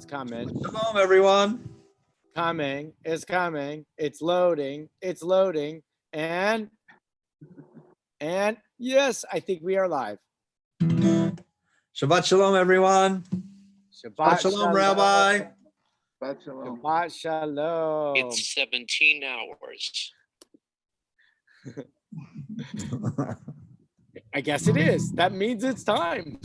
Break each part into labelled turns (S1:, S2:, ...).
S1: coming.
S2: Shalom, everyone.
S1: Coming. It's coming. It's loading. It's loading. And yes, I think we are live.
S2: Shabbat shalom, everyone.
S1: Shabbat
S2: shalom, Rabbi.
S3: Shabbat shalom.
S1: Shabbat shalom.
S4: It's 17 hours.
S1: I guess it is. That means it's time.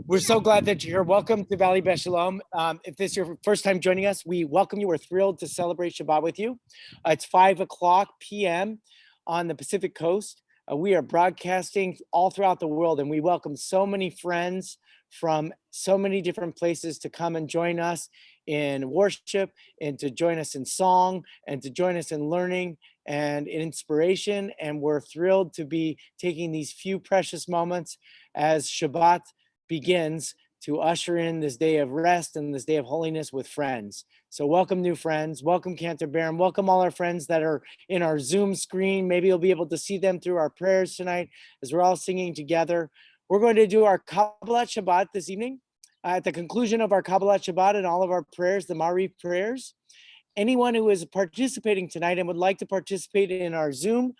S1: We're so glad that you're here. Welcome to Valley Beshalom. If this is your first time joining us, we welcome you. We're thrilled to celebrate Shabbat with you. It's 5:00 p.m. on the Pacific Coast. We are broadcasting all throughout the world, and we welcome so many friends from so many different places to come and join us in worship, and to join us in song, and to join us in learning and in inspiration. And we're thrilled to be taking these few precious moments as Shabbat begins to usher in this day of rest and this day of holiness with friends. So welcome new friends, welcome Cantor, welcome all our friends that are in our Zoom screen. Maybe you'll be able to see them through our prayers tonight as we're all singing together. We're going to do our Kabbalat Shabbat this evening. At the conclusion of our Kabbalat Shabbat and all of our prayers, the Marif prayers, anyone who is participating tonight and would like to participate in our Zoom,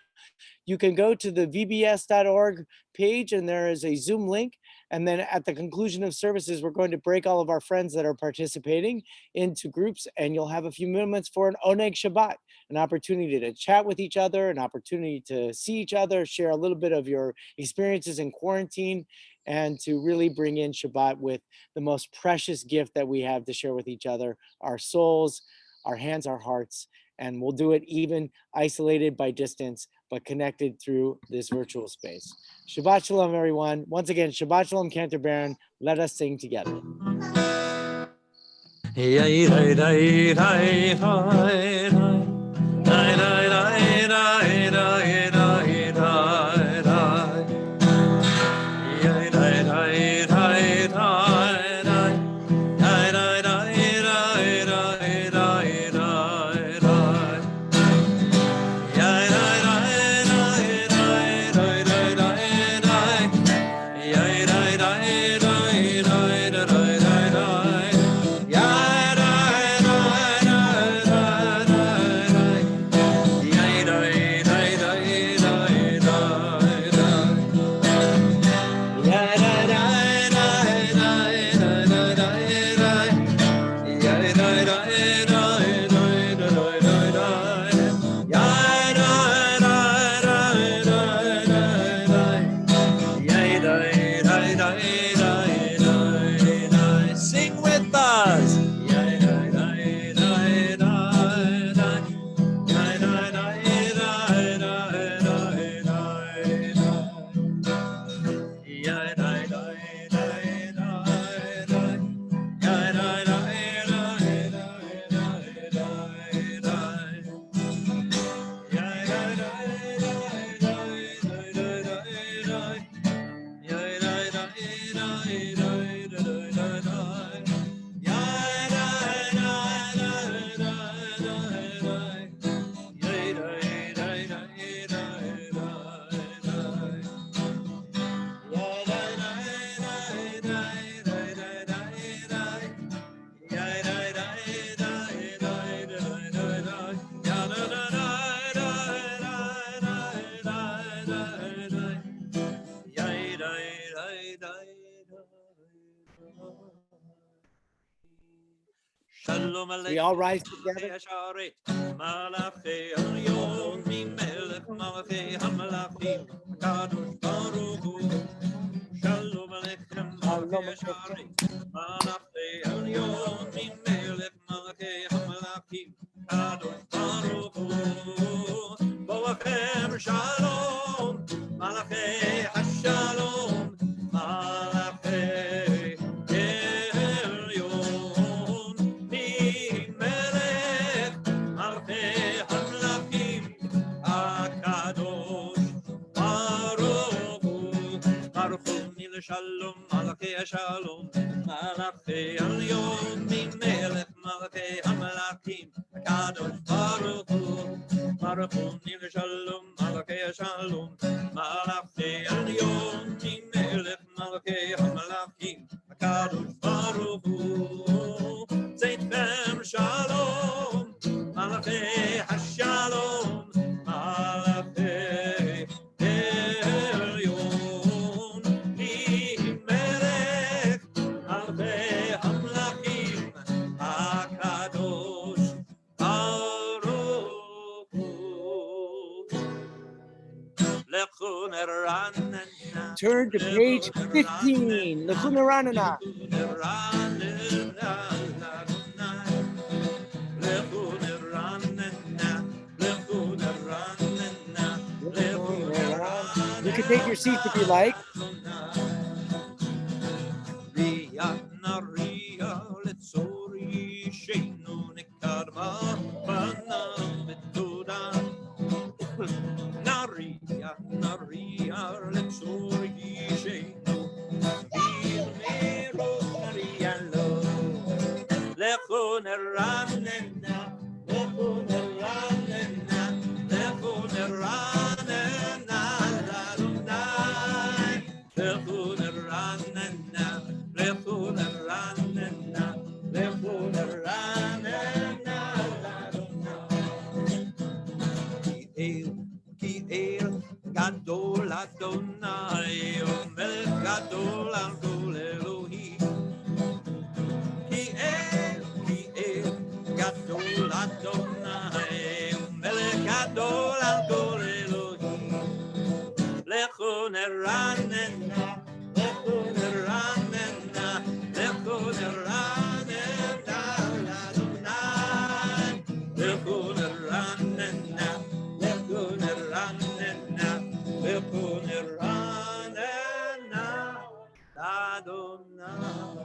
S1: you can go to the vbs.org page and there is a Zoom link. And then at the conclusion of services, we're going to break all of our friends that are participating into groups, and you'll have a few moments for an Oneg Shabbat, an opportunity to chat with each other, an opportunity to see each other, share a little bit of your experiences in quarantine, and to really bring in Shabbat with the most precious gift that we have to share with each other, our souls, our hands, our hearts. And we'll do it even isolated by distance, but connected through this virtual space. Shabbat shalom, everyone. Once again, Shabbat shalom, Cantor Baron. Let us sing together. We all rise together.
S5: Shalom, Malachei Shalom, Malachei Elyon, Melech Malachei Hamalakim, Kadosh Baruch Hu, Baruch Hu, Nil Shalom, Malachei Shalom, Malachei Elyon, Melech Malachei Hamalakim, Kadosh Baruch Hu. Zeitchem Shalom, Malachei Hashalom, Malachei Elyon, Melech, Malachei Hamlachim, HaKadosh Baruch Hu. Lechun Eranena.
S1: Turn to page 15. Lechun Eranena. You can take your seats if you like.
S5: Lechun Eranena, Lechun Eranena, Lechun Eranena, Adonai. Lechun Eranena, Lechun Eranena, Lechun Eranena, Adonai. Ki El Gadol Adonai, Melech Gadol Adol Elohim. Ki El Gadol Adonai, Melech Gadol Adol Elohim. Lechun Eranena, Lechun Eranena, Lechun Eranena, Adonai. Lechun Eranena, Lechun Eranena, Lechun Eranena, Adonai.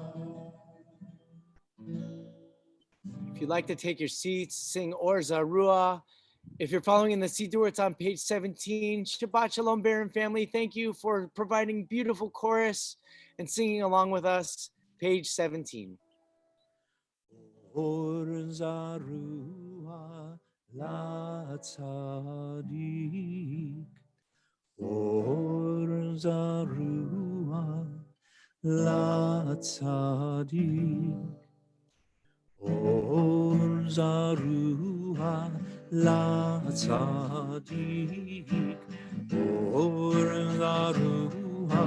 S1: If you'd like to take your seats, sing Or Zarua. If you're following in the Siddur, it's on page 17. Shabbat Shalom, Baron family. Thank you for providing beautiful chorus and singing along with us. Page 17.
S5: Or Zarua la tzadik, Or Zarua la tzadik, Or Zarua la tzadik, Or Zarua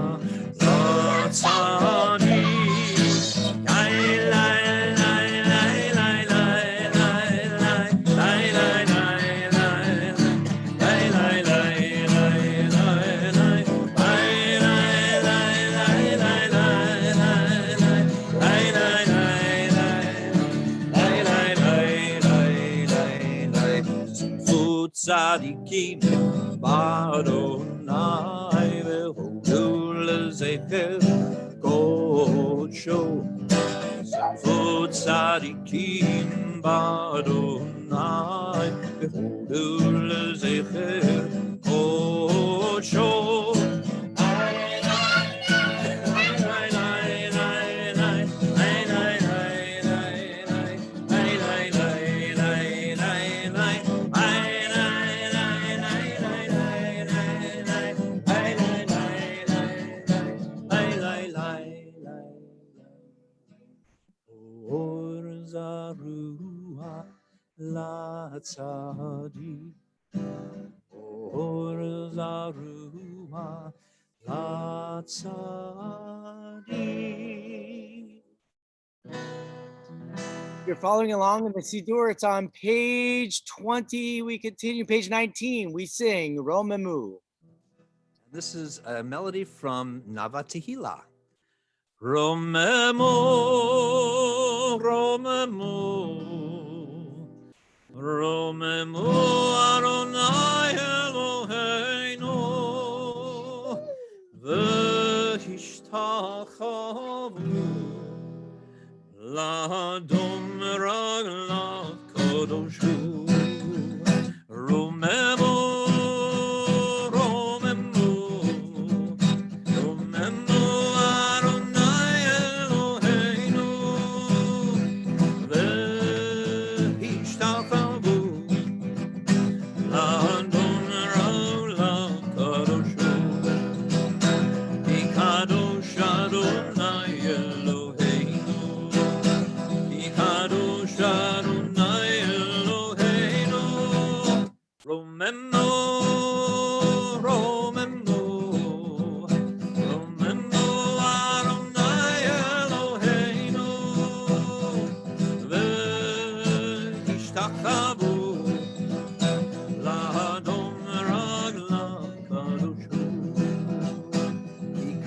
S5: la tzadik. Tzadikim b'Adonai v'hodu lezecher kodsho. Zevot tzadikim b'Adonai v'hodu lezecher kodsho. La tzadik, Or Zarua la tzadik.
S1: If you're following along in the Siddur, it's on page 20. We continue, page 19. We sing Romemu.
S5: This is a melody from Nava Tehillah. Romemu, Romemu, Romemu Adonai Eloheinu, v'hishtachavu la'adom raglav kadosh hu. Romemu, Romemu, Romemu Adonai Eloheinu, v'hishtachavu la'adom raglav kadosh hu. Ki kadosh Adonai Eloheinu.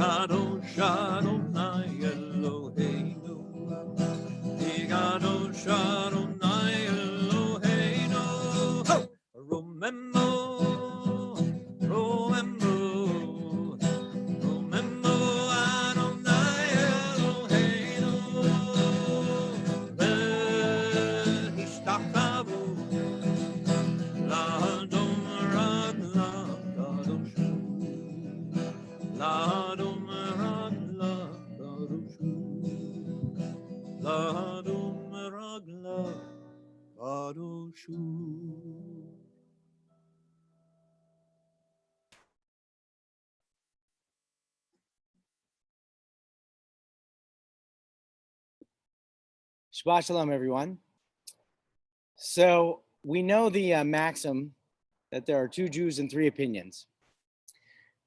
S5: Kadosh Adonai Eloheinu, Kadosh Adonai Eloheinu. Remember, remember, remember Adonai Eloheinu. Ve'hishtachtavu la'adon ragla kadoshu, la'adon ragla kadoshu, la'adon ragla kadoshu.
S1: Shabbat shalom, everyone. So we know the maxim that there are two Jews and three opinions.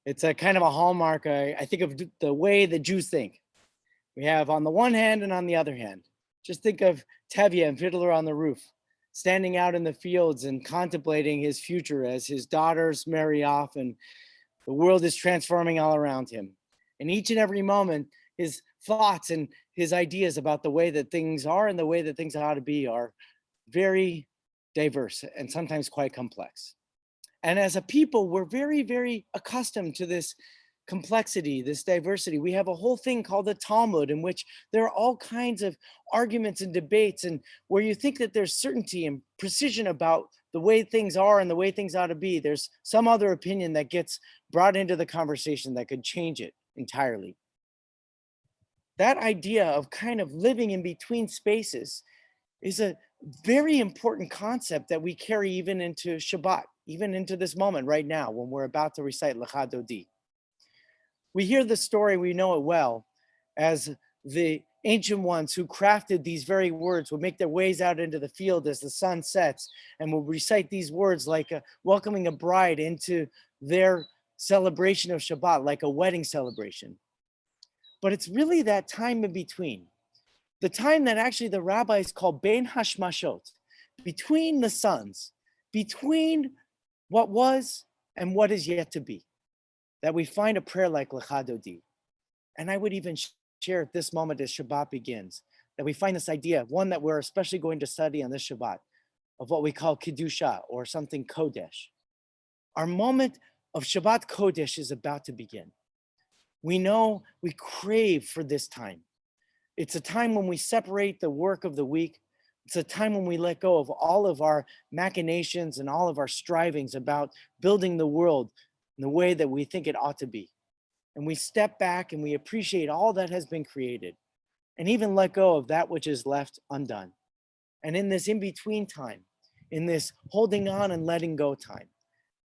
S1: It's a kind of a hallmark, I think, of the way the Jews think. We have on the one hand and on the other hand. Just think of Tevye and Fiddler on the Roof, standing out in the fields and contemplating his future as his daughters marry off and the world is transforming all around him. And each and every moment, his thoughts and his ideas about the way that things are and the way that things ought to be are very diverse and sometimes quite complex. And as a people, we're very, very accustomed to this complexity, this diversity. We have a whole thing called the Talmud, in which there are all kinds of arguments and debates, and where you think that there's certainty and precision about the way things are and the way things ought to be, there's some other opinion that gets brought into the conversation that could change it entirely. That idea of kind of living in between spaces is a very important concept that we carry even into Shabbat, even into this moment right now when we're about to recite Lecha Dodi. We hear the story, we know it well, as the ancient ones who crafted these very words would make their ways out into the field as the sun sets and will recite these words like welcoming a bride into their celebration of Shabbat, like a wedding celebration. But it's really that time in between, the time that actually the rabbis call Ben Hashmashot, between the suns, between what was and what is yet to be, that we find a prayer like Lecha Dodi. And I would even share at this moment as Shabbat begins, that we find this idea, one that we're especially going to study on this Shabbat, of what we call Kedusha, or something Kodesh. Our moment of Shabbat Kodesh is about to begin. We know we crave for this time. It's a time when we separate the work of the week. It's a time when we let go of all of our machinations and all of our strivings about building the world in the way that we think it ought to be. And we step back and we appreciate all that has been created and even let go of that which is left undone. And in this in-between time, in this holding on and letting go time,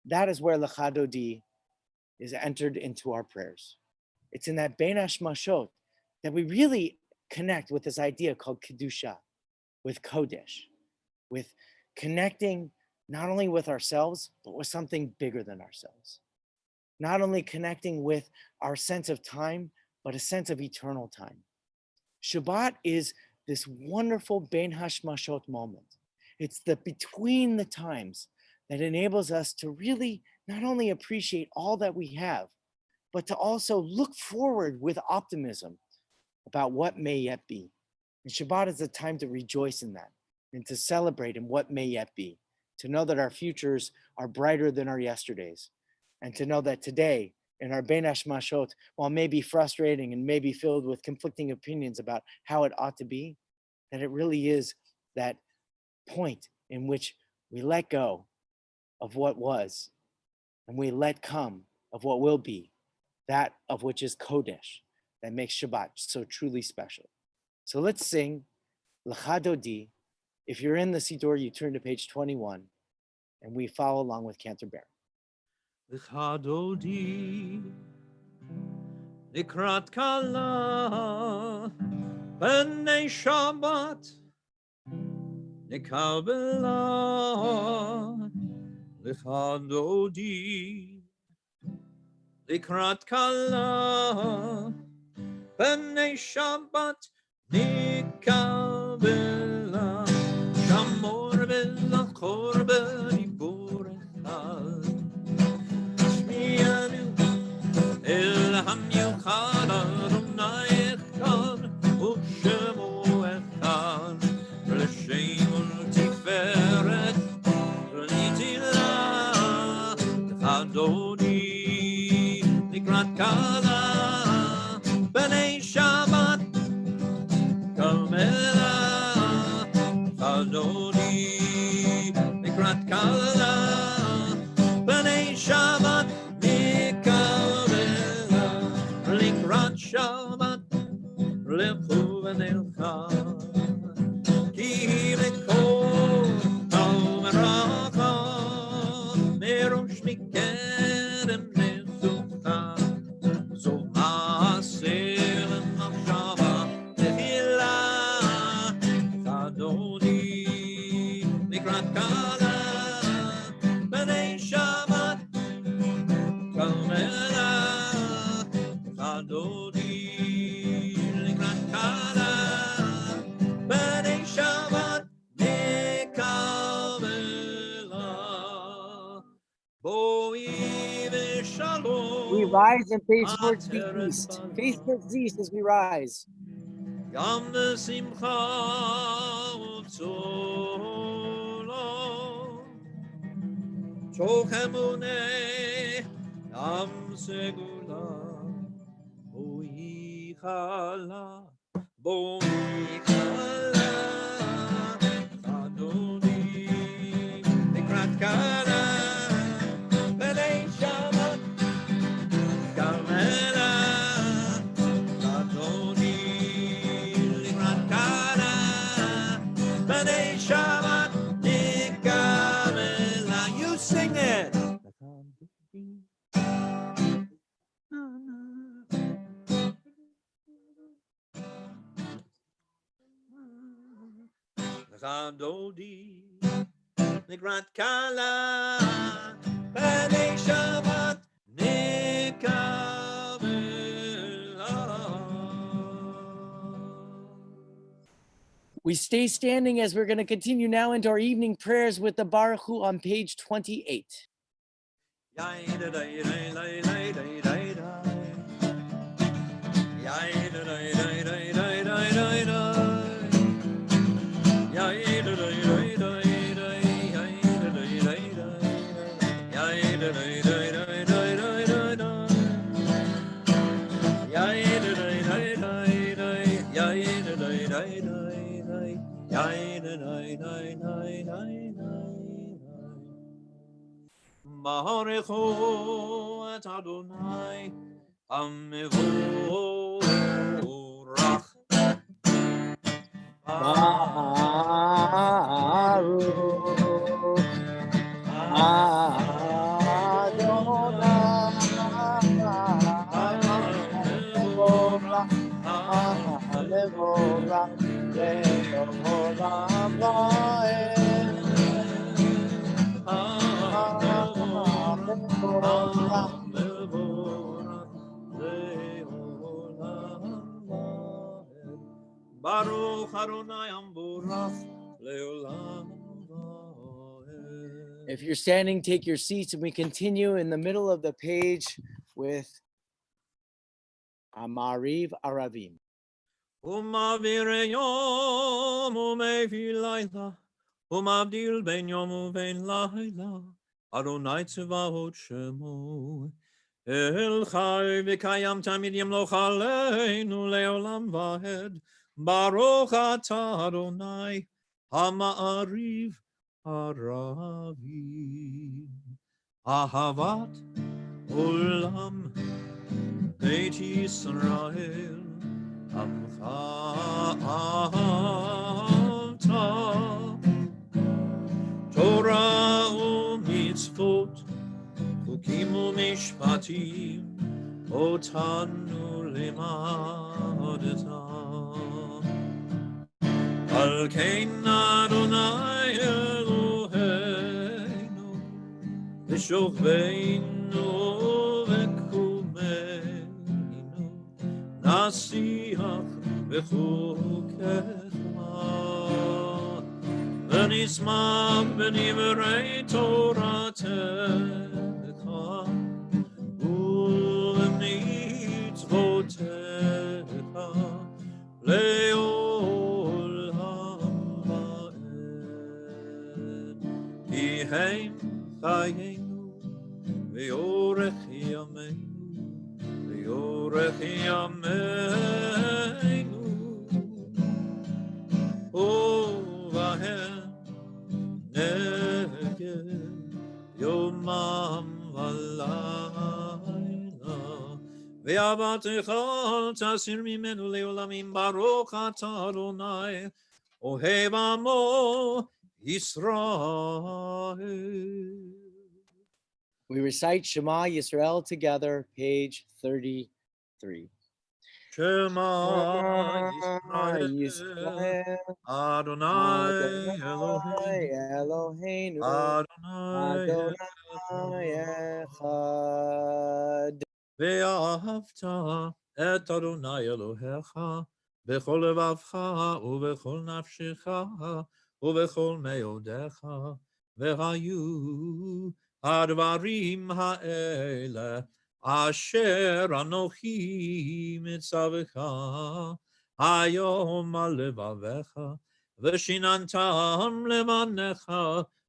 S1: that is where Lecha Dodi is entered into our prayers. It's in that Ben Hashmashot that we really connect with this idea called Kedusha, with Kodesh, with connecting not only with ourselves, but with something bigger than ourselves. Not only connecting with our sense of time, but a sense of eternal time. Shabbat is this wonderful Ben Hashmashot moment. It's the between the times that enables us to really not only appreciate all that we have, but to also look forward with optimism about what may yet be. And Shabbat is a time to rejoice in that and to celebrate in what may yet be, to know that our futures are brighter than our yesterdays, and to know that today in our Ben Hashmashot, while may be frustrating and may be filled with conflicting opinions about how it ought to be, that it really is that point in which we let go of what was and we let come of what will be, that of which is Kodesh, that makes Shabbat so truly special. So let's sing Lecha Dodi. If you're in the Siddur, you turn to page 21 and we follow along with Cantor.
S5: Lecha Dodi Likrat Kala B'nei Shabbat Nikabela Lecha Dodi Likrat Kala B'nei Shabbat Nikabela Shamor V'Lachor B'Ribur Echad Shmianu El HaMiuchad Shabbat לכו ונלכה כי מקור טוב וברכה מראש מקדם נצוחה זו מעשה למחשבה תחילה אדוני לקראת קלה בני שבת קרמלה אדוני לקראת קלה בני שבת נקבלה בואי ושלום
S1: We rise and face towards the east. Face towards the east as we rise.
S5: גם בשמחה ובצורו שוכמוני גם סגולה בואי חלה בואי חלה אדוני לקראת קלה בני שבת קרמלה אדוני לקראת קלה בני שבת נקבלה. You sing it. אדוני לקראת קלה בני שבת נקבלה.
S1: We stay standing as we're going to continue now into our evening prayers with the Baruch Hu on page 28.
S5: ברכו את אדוני המבורך ברוך אדוני המבורך לעולם ועד.
S1: If you're standing, take your seats, and we continue in the middle of the page with Amariv Aravim.
S5: ומעביר יום ומביא לילה ומבדיל בין יום ובין לילה אדוני צבאות שמו אל חי וקיים תמיד ימלוך עלינו לעולם ועד. ברוך אתה אדוני המעריב הרבים. אהבת עולם בית ישראל עמך אהבת. תורה ומצוות חוקים ומשפטים אותנו לימדת. על כן אדוני אלוהינו בשוכבנו וקומנו נשיח בחוקיך ונשמח בדברי תורתך ובמצוותיך לעולם ועד. כי הם חיינו ואורך ימינו ואורך ימינו ובהם נגד יומם ולילה ואהבתך תסיר ממנו לעולמים, ברוך אתה אדוני, אוהב עמו ישראל.
S1: We recite Shema Yisrael together, page 33.
S5: Shema
S1: Yisrael,
S5: Adonai
S1: Adonai
S5: Eloheinu,
S1: Eloheinu,
S5: Adonai
S1: Adonai Echad.
S5: ואהבת את אדוני אלוהיך בכל לבבך ובכל נפשך ובכל מאודיך, והיו הדברים האלה אשר אנוכי מצווך היום על לבביך, ושיננתם לבניך,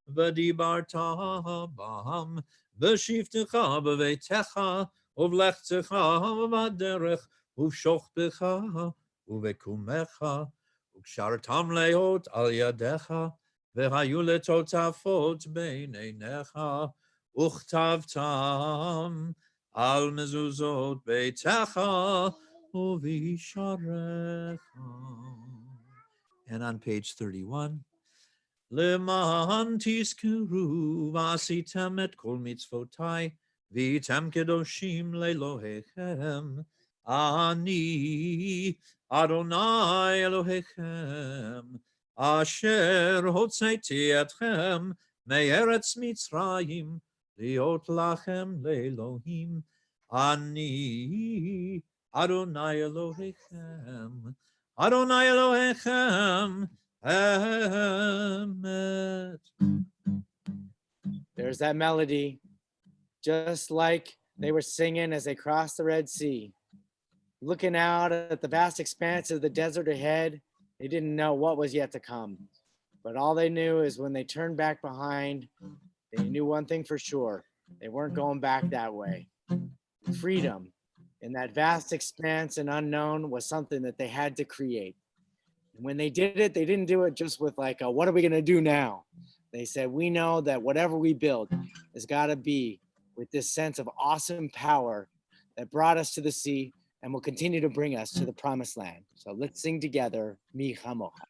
S5: ודיברת בם בשבתך בביתך, ובלכתך ובדרך, ובשוכבך ובקומך, וקשרתם להיות על ידיך, והיו לטוטפות בין עיניך, וכתבתם על מזוזות ביתך ובשעריך. And on page 31, למען תזכרו ועשיתם את כל מצוותיי, והייתם קדושים לאלוהיכם, אני אדוני אלוהיכם, אשר הוצאתי אתכם מארץ מצרים, להיות לכם לאלוהים, אני אדוני אלוהיכם, אדוני אלוהיכם, אמת.
S1: There's that melody, just like they were singing as they crossed the Red Sea. Looking out at the vast expanse of the desert ahead, they didn't know what was yet to come. But all they knew is when they turned back behind, they knew one thing for sure. They weren't going back that way. Freedom in that vast expanse and unknown was something that they had to create. And when they did it, they didn't do it just with like, what are we going to do now? They said, we know that whatever we build has got to be with this sense of awesome power that brought us to the sea and will continue to bring us to the promised land. So let's sing together, Mi Chamocha.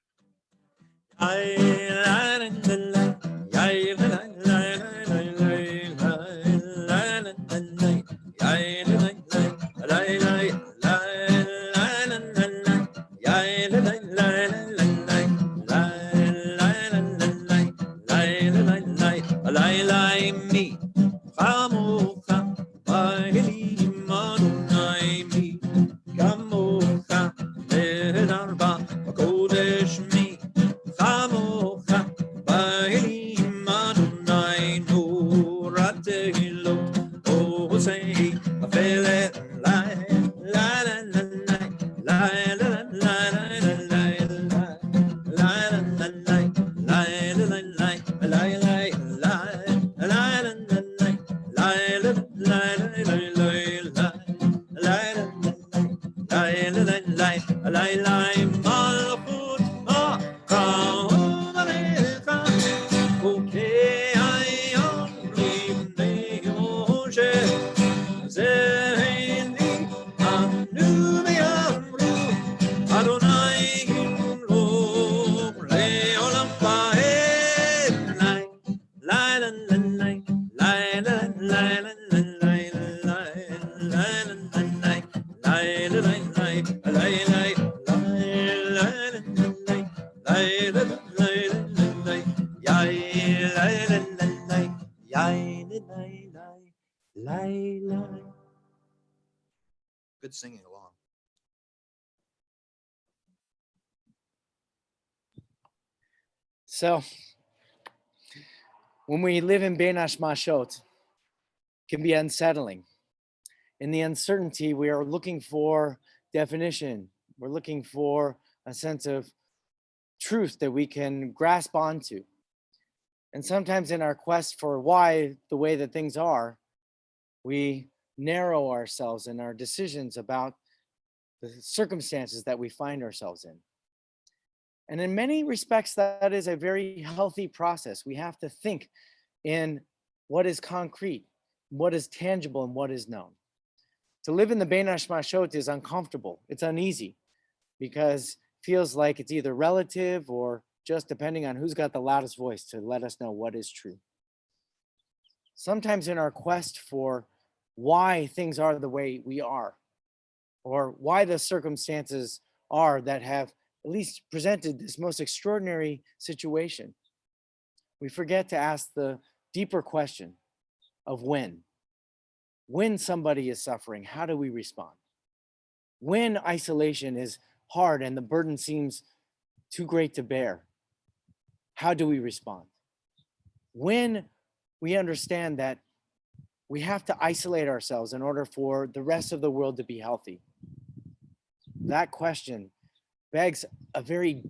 S5: Good singing along.
S1: So when we live in Ben Hashmashot, it can be unsettling. In the uncertainty, we are looking for definition. We're looking for a sense of truth that we can grasp onto. And sometimes in our quest for why the way that things are, we narrow ourselves in our decisions about the circumstances that we find ourselves in. And in many respects, that is a very healthy process. We have to think in what is concrete, what is tangible, and what is known. To live in the Bein Hashmashot is uncomfortable. It's uneasy because it feels like it's either relative or just depending on who's got the loudest voice to let us know what is true. Sometimes in our quest for why things are the way we are, or why the circumstances are that have at least presented this most extraordinary situation, we forget to ask the deeper question of when. When somebody is suffering, how do we respond? When isolation is hard and the burden seems too great to bear, how do we respond? When we understand that we have to isolate ourselves in order for the rest of the world to be healthy, that question begs a very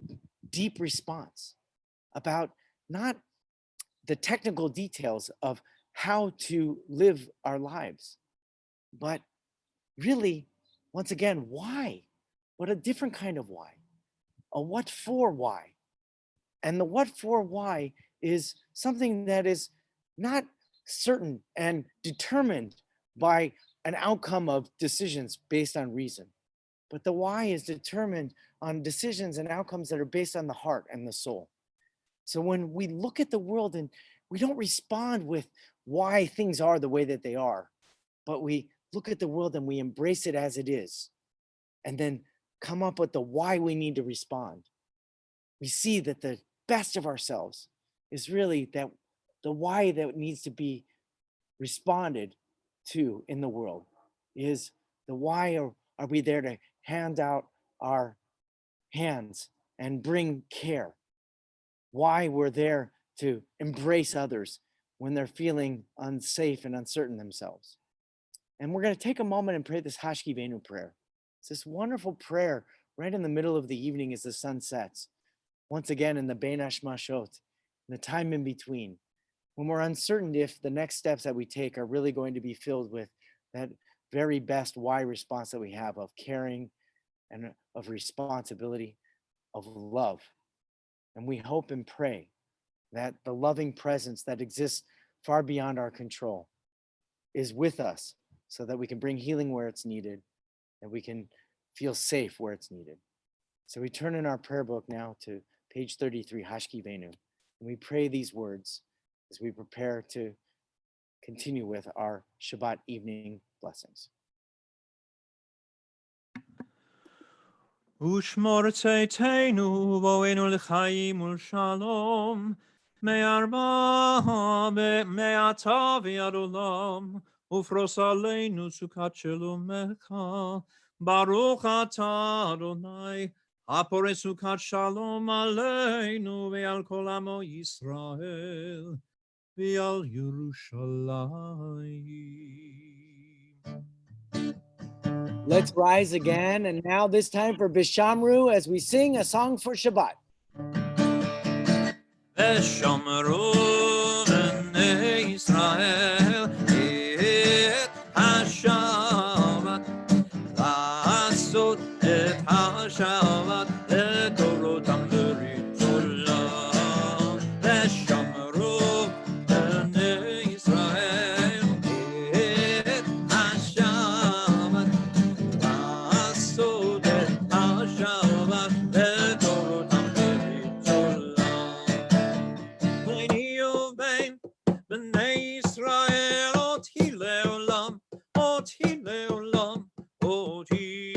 S1: deep response about not the technical details of how to live our lives, but really, once again, why? But a different kind of why, a what for why. And the what for why is something that is not certain and determined by an outcome of decisions based on reason, but the why is determined on decisions and outcomes that are based on the heart and the soul. So when we look at the world and we don't respond with why things are the way that they are, but we look at the world and we embrace it as it is, and then come up with the why we need to respond, we see that the best of ourselves is really that the why that needs to be responded to in the world is the why are we there to hand out our hands and bring care, why we're there to embrace others when they're feeling unsafe and uncertain themselves. And we're going to take a moment and pray this Hashkivenu prayer. It's this wonderful prayer right in the middle of the evening as the sun sets. Once again, in the Bein Hashmashot, in the time in between, when we're uncertain if the next steps that we take are really going to be filled with that very best why response that we have of caring and of responsibility, of love. And we hope and pray that the loving presence that exists far beyond our control is with us so that we can bring healing where it's needed, and we can feel safe where it's needed. So we turn in our prayer book now to page 33, Hashkivenu, and we pray these words as we prepare to continue with our Shabbat evening blessings.
S5: ושמור צאתנו בואנו לחיים ולשלום, מארבעה מעתה ועד עולם, ופרוס עלינו סוכת שלומך. ברוך אתה אדוני, הפורס סוכת שלום עלינו ועל כל עמו ישראל, ועל ירושלים.
S1: Let's rise again, and now this time for Bishamru as we sing a song for Shabbat.
S5: ושמרו בני ישראל את השבת, לעשות את השבת לדורותם ברית עולם. ושמרו בני ישראל את השבת, לעשות את השבת לדורותם ברית עולם. ביני ובין בני ישראל אותי לעולם, אותי לעולם, אותי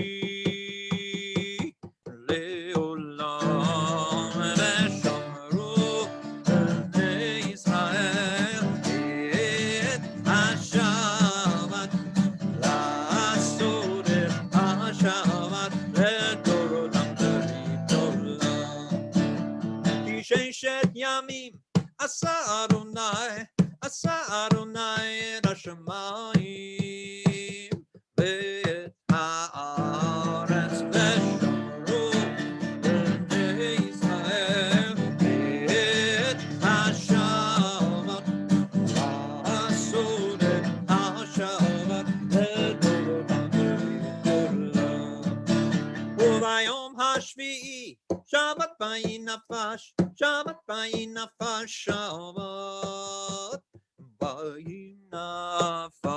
S5: לעולם. ושמרו בני ישראל את השבת, לעשות את השבת לדורותם ברית עולם. כי ששת ימים עשה אדוני את השמיים ואת הארץ. ושמרו בני ישראל את השבת, לעשות את השבת לדורותם ברית עולם. וביום השביעי שבת באי נפש, שבת באי נפש, שבת באי נפש.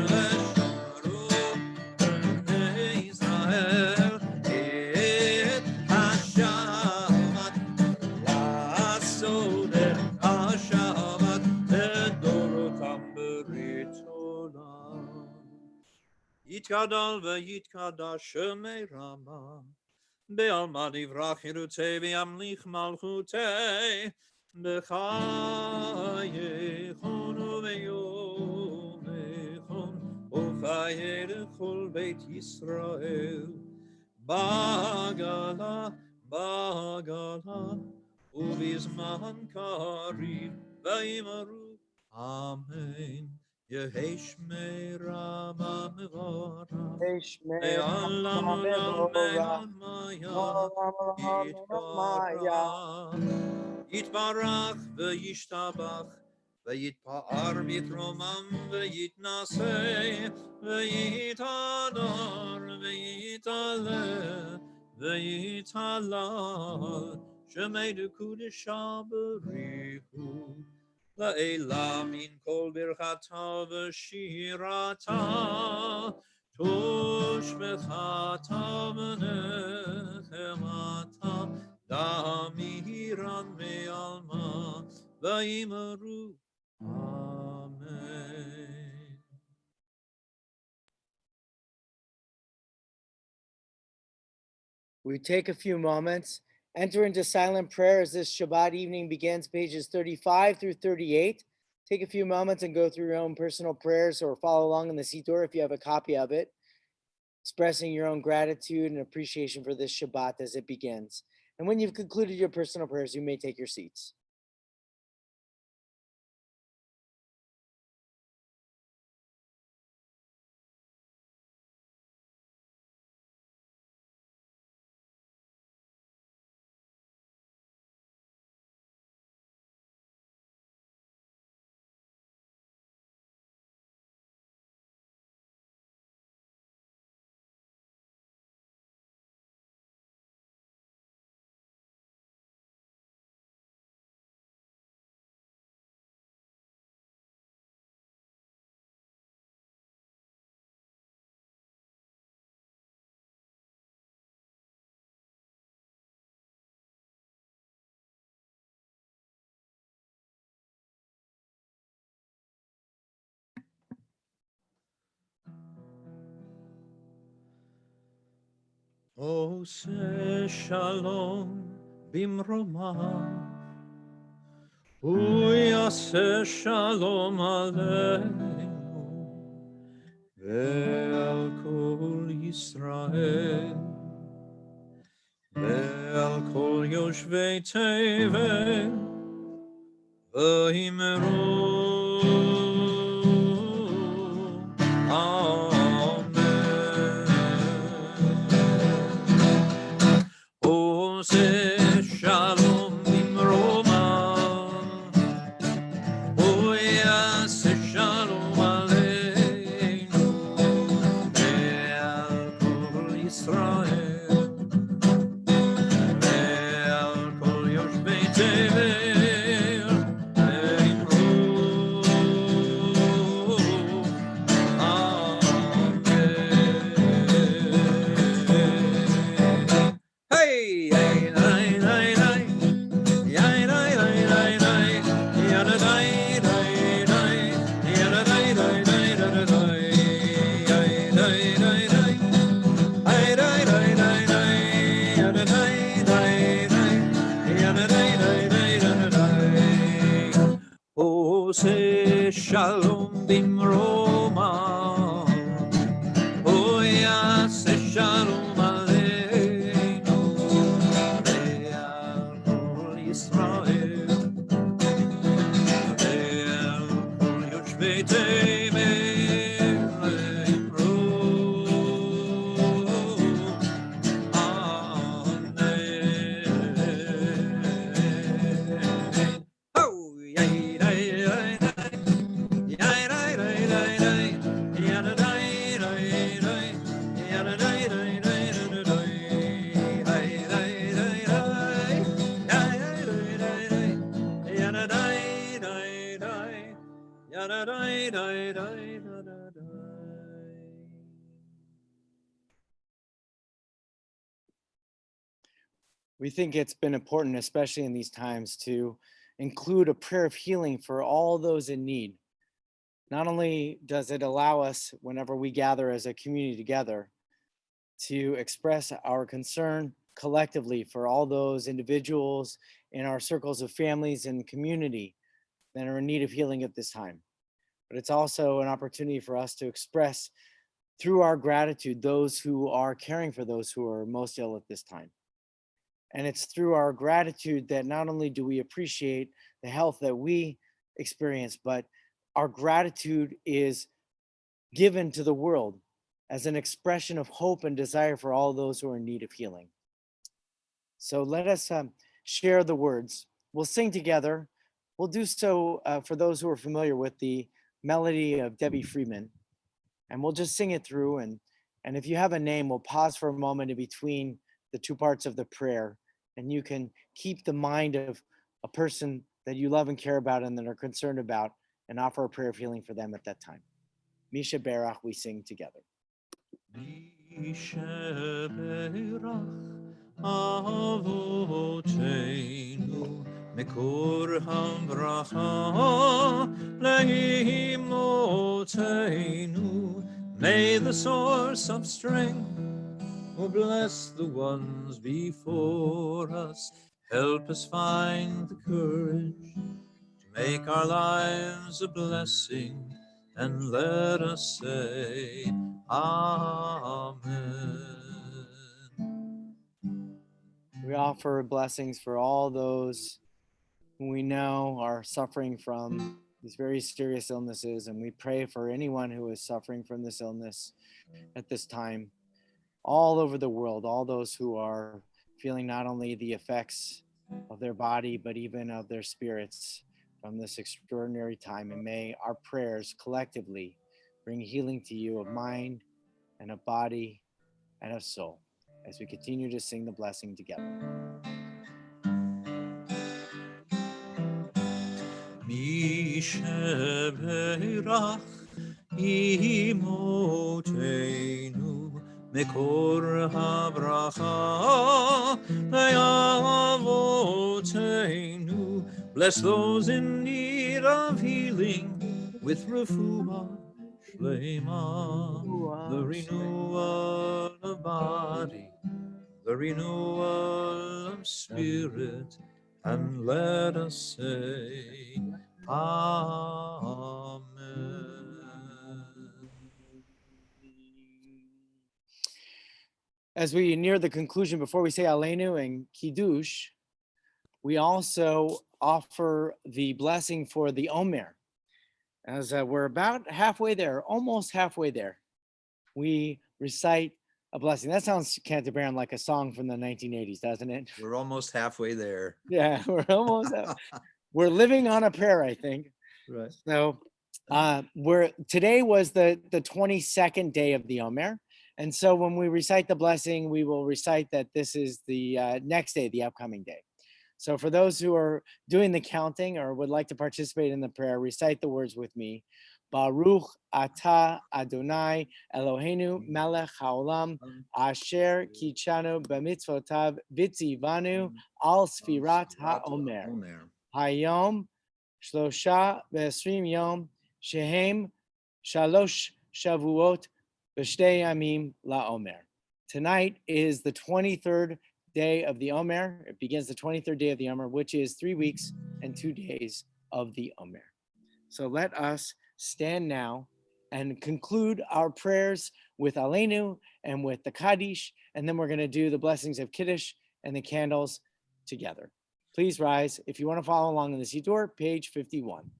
S5: ושמרו Yitgadal v'yitkadash shemei Rama. Be'alma divrach yirutei v'yamlich malchutei. B'chayechon u'v'yomechon u'fayeh l'chol beit Yisrael. Bagala, bagala, u'bizman kariv v'yimaru. Amen. Yehesh Rama Mevara. Me'alam olam me'amaya. Yitbarach v'yishtabach. V'yitpa'ar v'yitromam v'yitnaseh. V'yitadar v'yitaleh. V'yitalal. Shemei d'kudesha b'richu. La'ela min kol birchata v'shirata. Tush b'chata v'nechemata. Damiran me'alma v'yimaru. Amen.
S1: We take a few moments, enter into silent prayer as this Shabbat evening begins, pages 35 through 38. Take a few moments and go through your own personal prayers or follow along in the Siddur if you have a copy of it, expressing your own gratitude and appreciation for this Shabbat as it begins. And when you've concluded your personal prayers, you may take your seats.
S5: Ose shalom bimroma, hu yaseh shalom aleinu, ve'al kol Yisrael, ve'al kol yoshvei tevel, v'himeru. Ose shalom bimroma, hu yaseh shalom aleinu, ve'al kol Yisrael, ve'al kol yoshvei tevel, v'himru. Amen. Hey, hey, hey, hey, hey. Yay, day, day, day, day. Yada, day, day, day. Yada, day, day, day, da, da, day. Yay, day, day, day. Hey, day, day, day, day. Yada, day, day, day. Yada, day, day, day, da, da, day. Ose shalom bimroma, hu yaseh shalom aleinu, ve'al kol Yisrael, ve'al kol yoshvei tevel, v'himru. Amen. Oh, yay, day, day, day. Yay, day, day, day, day. Yada, day, day, day. Yada, day, day, day, da, da, day. Hey, day, day, day. Yay, day, day, day, day. Yada, day, day, day. Yada, day, day, day, da, da, day.
S1: We think it's been important, especially in these times, to include a prayer of healing for all those in need. Not only does it allow us, whenever we gather as a community together, to express our concern collectively for all those individuals in our circles of families and community that are in need of healing at this time, but it's also an opportunity for us to express through our gratitude those who are caring for those who are most ill at this time. And it's through our gratitude that not only do we appreciate the health that we experience, but our gratitude is given to the world as an expression of hope and desire for all those who are in need of healing. So let us share the words. We'll sing together. We'll do so for those who are familiar with the melody of Debbie Freeman. And we'll just sing it through. And if you have a name, we'll pause for a moment in between the two parts of the prayer. And you can keep the mind of a person that you love and care about and that are concerned about and offer a prayer of healing for them at that time. Misha Berach, we sing together.
S5: Misha Berach Avoteinu Mikor HaBracha Leimoteinu. May the source of strength who bless the ones before us, help us find the courage to make our lives a blessing, and let us say Amen.
S1: We offer blessings for all those who we know are suffering from these very serious illnesses, and we pray for anyone who is suffering from this illness at this time, all over the world, all those who are feeling not only the effects of their body, but even of their spirits from this extraordinary time. And may our prayers collectively bring healing to you of mind and of body and of soul as we continue to sing the blessing together.
S5: Misha Berach Imoteinu Mikor HaBracha Le'avoteinu. Bless those in need of healing with refuah shlema, the renewal of body, the renewal of spirit, and let us say Amen.
S1: As we near the conclusion, before we say Aleinu and Kiddush, we also offer the blessing for the Omer. As we're about halfway there, almost halfway there, we recite a blessing. That sounds, Cantor, like a song from the 1980s, doesn't it?
S2: We're almost halfway there.
S1: Yeah, we're almost we're living on a prayer, I think.
S2: Right.
S1: So today was the 22nd day of the Omer. And so when we recite the blessing, we will recite that this is the next day, the upcoming day. So for those who are doing the counting or would like to participate in the prayer, recite the words with me. Baruch atah Adonai Eloheinu melech haolam asher kichanu b'mitzvotav v'tzivanu al sfirat ha'omer. Hayom shlosha v'esrim yom shehem shalosh shavuot v'shtei yamim la'omer. Tonight is the 23rd day of the Omer. It begins the 23rd day of the Omer, which is 3 weeks and 2 days of the Omer. So let us stand now and conclude our prayers with Aleinu and with the Kaddish, and then we're going to do the blessings of Kiddush and the candles together. Please rise. If you want to follow along in the Siddur, page 51.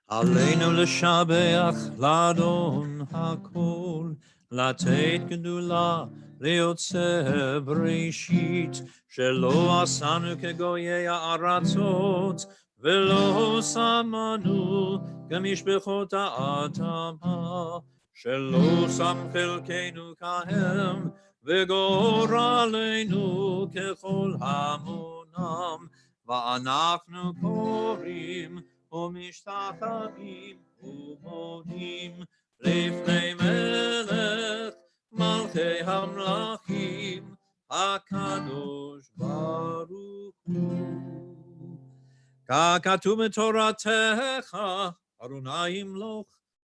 S5: Aleinu l'shabeach l'adon hakol, לתת גדולה ליוצר בראשית, שלא עשנו כגויי הארצות, ולא שמנו כמשפחות האדמה, שלא שם חלקנו כהם, וגורלנו ככל המונם, ואנחנו קוראים ומשתחווים ומודים לפני מלך מלכי המלכים הקדוש ברוך הוא. ככתוב בתורתך, ארונה ימלוך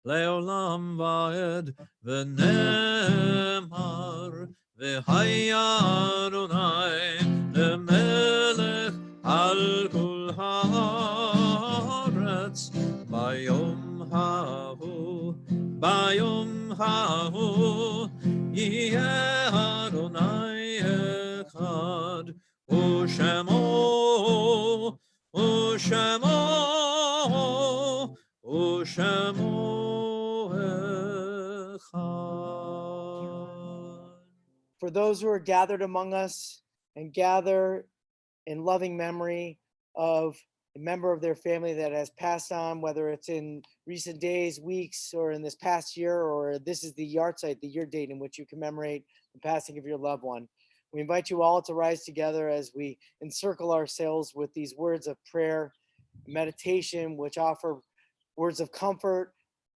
S5: לעולם ועד, ונאמר, והיה אדוני למלך על כל הארץ, ביום ההוא יהיה אדוני אחד, ושמו אחד.
S1: For those who are gathered among us and gather in loving memory of a member of their family that has passed on, whether it's in recent days, weeks, or in this past year, or this is the yahrzeit, the year date in which you commemorate the passing of your loved one. We invite you all to rise together as we encircle ourselves with these words of prayer, meditation, which offer words of comfort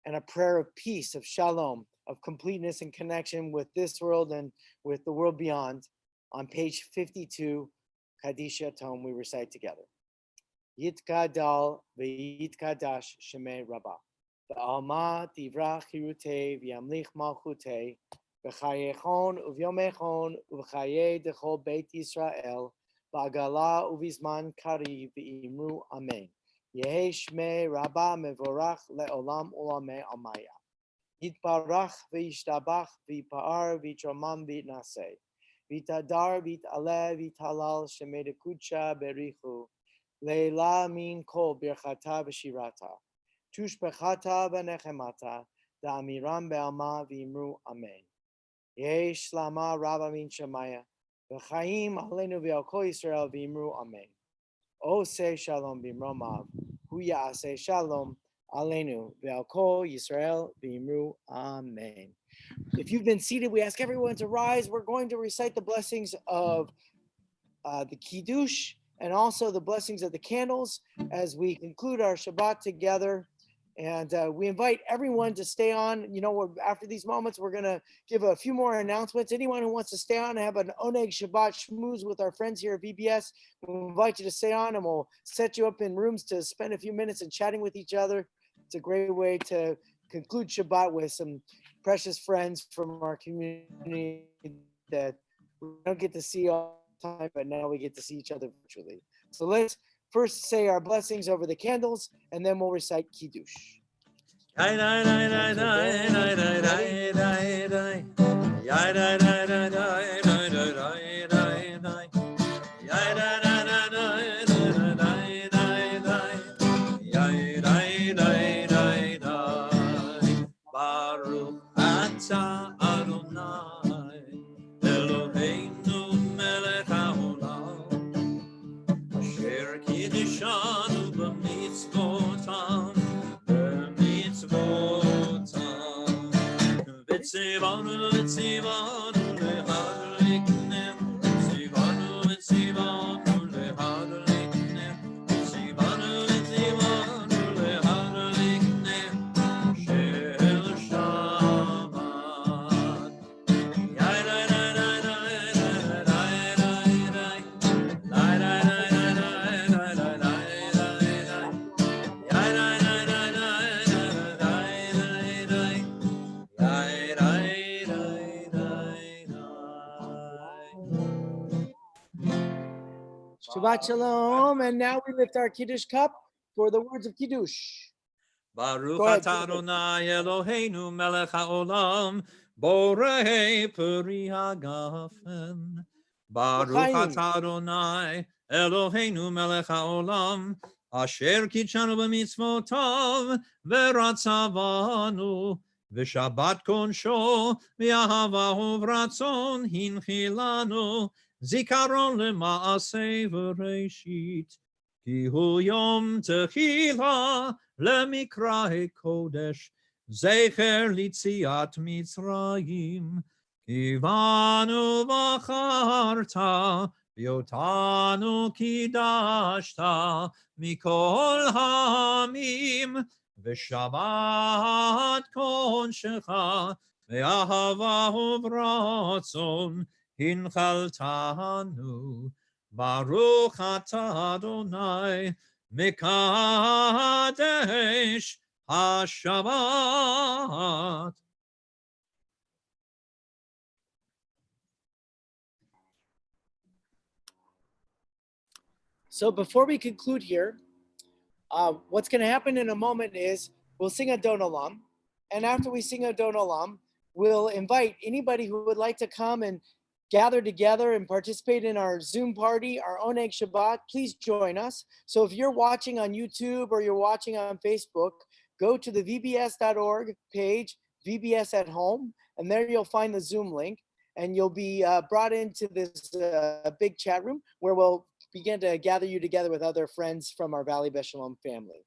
S1: and a prayer of peace, of shalom, of completeness and connection with this world and with the world beyond. On page 52, Kaddish Yatom, we recite together. Yitkadal v'yitkadash shemei Rabba. V'alma tivrach hirutei v'yamlich malchutei. V'chayechon uvyomechon uv'chaye dechol beit Yisrael. V'agala uvizman kari v'imru amen. Yehi shmei Rabba mevorach le'olam ulamei amaya. Yitbarach v'yishtabach v'yipa'ar v'yitromam v'yitnaseh. V'yitadar v'yit'aleh v'yithalal shemei dekudsha berichu. Leila min kol birchata v'shirata. Tushbechata v'nechemata. Da'amiram be'alma v'imru amen. Yehi shlama Rabba min shemaya. V'chaim aleinu v'al kol Yisrael v'imru amen. O say shalom b'mromav. Hu ya'aseh shalom aleinu v'al kol Yisrael v'imru amen. If you've been seated, we ask everyone to rise. We're going to recite the blessings of the Kiddush and also the blessings of the candles as we conclude our Shabbat together. And we invite everyone to stay on. You know, after these moments, we're going to give a few more announcements. Anyone who wants to stay on and have an Oneg Shabbat schmooze with our friends here at VBS, we'll invite you to stay on, and we'll set you up in rooms to spend a few minutes and chatting with each other. It's a great way to conclude Shabbat with some precious friends from our community that we don't get to see all the time, but now we get to see each other virtually. So let's first say our blessings over the candles, and then we'll recite Kiddush.
S5: Baruch atah Adonai Eloheinu melech haolam asher kiddishanu b'mitzvotam v'tzivanu lehadliknem v'tzivanu lehadliknem v'tzivanu lehadliknem shel Shabbat.
S1: Shabbat Shalom. And now we lift our Kiddush cup for the words of Kiddush.
S5: Baruch
S1: Go ahead,
S5: atah Adonai Eloheinu melech haolam borei peri hagafen. Baruch
S1: L'chaim.
S5: atah Adonai Eloheinu melech haolam asher kitshanu b'mitzvotav v'ratzavanu v'shabbat konsho v'ahavahu v'ratzon hinchilanu zikaron lema'aseh v'reishit ki hu yom techila למקראי קודש, זכר ליציאת מצרים, כי בנו בחרת, ואותנו קידשת, מכל העמים, ושבת קודשך, ואהבה וברצון, הנחלתנו, ברוך אתה אדוני, מקדש Shabbat.
S1: So before we conclude here, what's going to happen in a moment is we'll sing a Don Olam. And after we sing a Don Olam, we'll invite anybody who would like to come and gather together and participate in our Zoom party, our Oneg Shabbat. Please join us. So if you're watching on YouTube or you're watching on Facebook, go to the vbs.org page, VBS at Home, and there you'll find the Zoom link. And you'll be brought into this big chat room where we'll begin to gather you together with other friends from our Valley Beshalom family.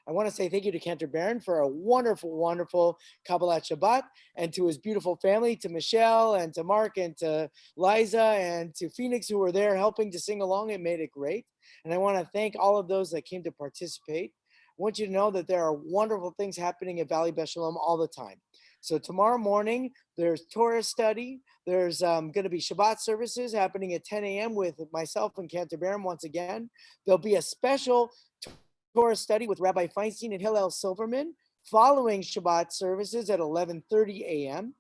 S1: I want to say thank you to Cantor Baron for a wonderful, wonderful Kabbalat Shabbat, and to his beautiful family, to Michelle and to Mark and to Liza and to Phoenix, who were there helping to sing along and made it great. And I want to thank all of those that came to participate. I want you to know that there are wonderful things happening at Valley Beshalom all the time. So tomorrow morning, there's Torah study. There's going to be Shabbat services happening at 10 a.m. with myself and Cantor Baron once again. There'll be a special Torah study with Rabbi Feinstein and Hillel Silverman following Shabbat services at 11:30 a.m.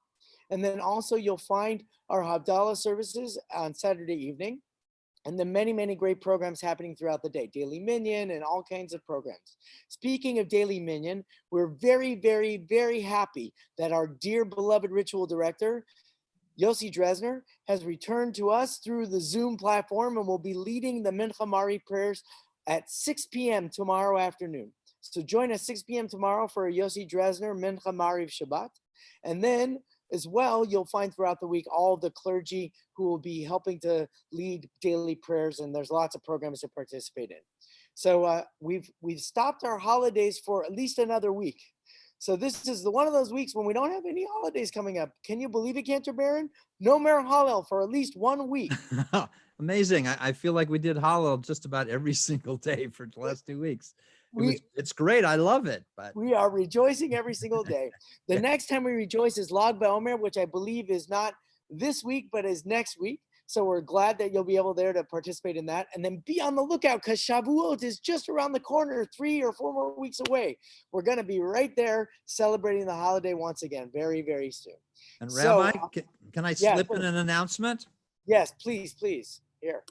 S1: And then also you'll find our Havdalah services on Saturday evening. And then many, many great programs happening throughout the day, Daily Minyan and all kinds of programs. Speaking of Daily Minyan, we're very, very, very happy that our dear beloved ritual director, Yossi Dresner, has returned to us through the Zoom platform and will be leading the Mincha Mari prayers at 6 p.m. tomorrow afternoon. So join us 6 p.m. tomorrow for a Yossi Dresner Mincha Mari Shabbat. And then as well, you'll find throughout the week all the clergy who will be helping to lead daily prayers, and there's lots of programs to participate in. So we've stopped our holidays for at least another week. So this is one of those weeks when we don't have any holidays coming up. Can you believe it, Cantor Baron? No Mer Hallel for at least 1 week.
S5: Amazing. I feel like we did Hallel just about every single day for the last 2 weeks. It's great. I love it. But
S1: we are rejoicing every single day. The next time we rejoice is Lag BaOmer, which I believe is not this week, but is next week. So we're glad that you'll be able there to participate in that. And then be on the lookout because Shavuot is just around the corner, 3 or 4 more weeks away. We're going to be right there celebrating the holiday once again, very, very soon.
S5: And Rabbi, can I slip in an announcement?
S1: Yes, please, please. Here.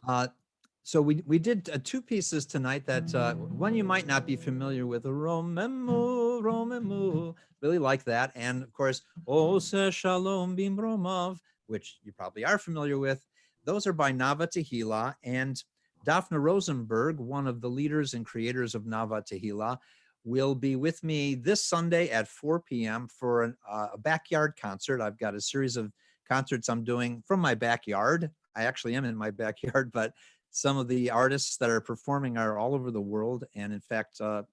S5: So we did 2 pieces tonight that one you might not be familiar with, Romemu, Romemu, really like that. And of course, Ose Shalom Bimromav, which you probably are familiar with. Those are by Nava Tehillah, and Daphne Rosenberg, one of the leaders and creators of Nava Tehillah, will be with me this Sunday at 4 p.m. for a backyard concert. I've got a series of concerts I'm doing from my backyard. I actually am in my backyard, but some of the artists that are performing are all over the world. And in fact, Nava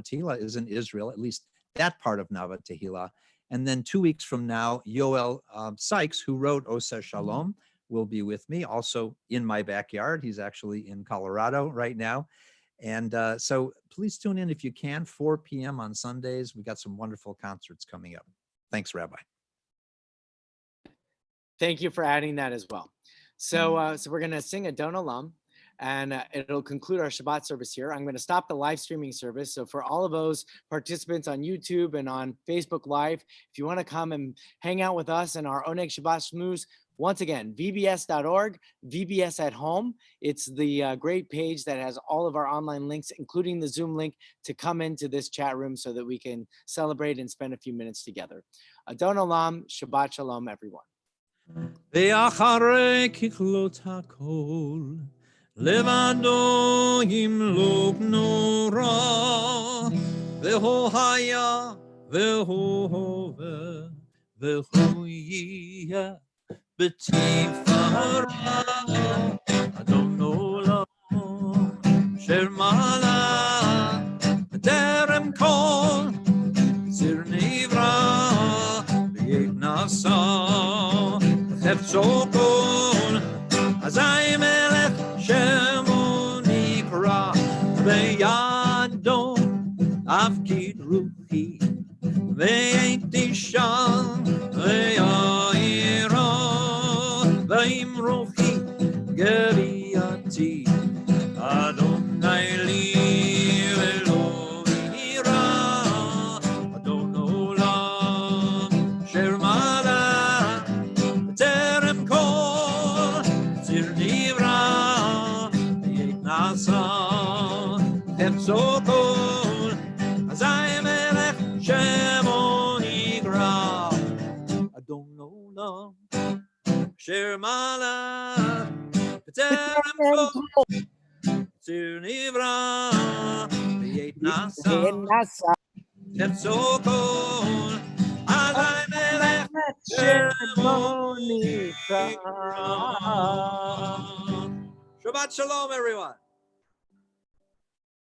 S5: Tehillah is in Israel, at least that part of Nava Tehillah. And then 2 weeks from now, Yoel Sykes, who wrote Oseh Shalom, will be with me, also in my backyard. He's actually in Colorado right now. And so please tune in if you can, 4 p.m. on Sundays. We got some wonderful concerts coming up. Thanks, Rabbi.
S1: Thank you for adding that as well. So we're going to sing a Don Olam, and it'll conclude our Shabbat service here. I'm going to stop the live streaming service. So for all of those participants on YouTube and on Facebook Live, if you want to come and hang out with us and our Oneg Shabbat Shmooze, once again, vbs.org, VBS at Home. It's the great page that has all of our online links, including the Zoom link, to come into this chat room so that we can celebrate and spend a few minutes together. Adon Olam, Shabbat Shalom, everyone.
S5: ואחרי ככלות הכל, לבדו ימלוק נורא, והוא היה, והוא הווה, והוא יהיה בתפארה. אדון עולם, אשר מעלה, בטרם כל ציר נברא, ויתנשא. חפצו כל, אזי מלך שמו נקרא, בידו אפקיד רוחי, והייתי שם, ויעירו, ועם רוחי גבייתי, אדוני לי ולא יירא, Shir Malach B'Terem Kol Tzir Nivra V'yet Nasa Tetzo Kol Adai Melech Shemoni Shabbat Shalom, everyone.